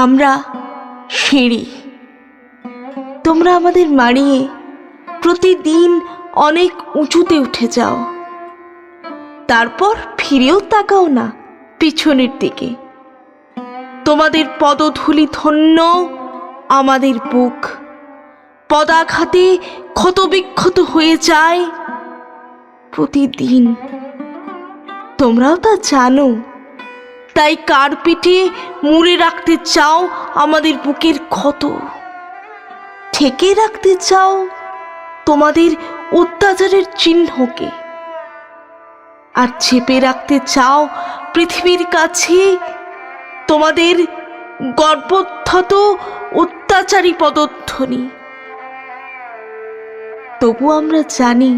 আমরা সিঁড়ি, তোমরা আমাদের মারিয়ে প্রতিদিন অনেক উঁচুতে উঠে যাও, তারপর ফিরেও তাকাও না পিছনের দিকে। তোমাদের পদধূলি ধন্য আমাদের বুক, পদাঘাতে ক্ষতবিক্ষত হয়ে যায় প্রতিদিন। তোমরাও তা জানো, তাই কার পিঠে মুড়ে রাখতে চাও আমাদের বুকের ক্ষত, ঠেকে রাখতে চাও তোমাদের অত্যাচারের চিহ্নকে, আর চেপে রাখতে চাও পৃথিবীর কাছে তোমাদের গর্ভোত্থত অত্যাচারী পদধ্বনি। তবু আমরা জানি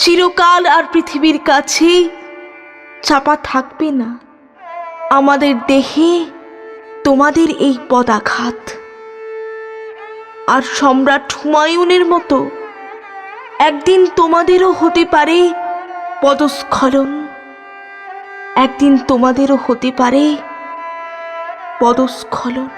চিরকাল আর পৃথিবীর কাছে চাপা থাকবে না আমাদের দেহে তোমাদের এই পদাঘাত। আর সম্রাট হুমায়ুনের মতো একদিন তোমাদেরও হতে পারে পদস্খলন, একদিন তোমাদেরও হতে পারে পদস্খলন।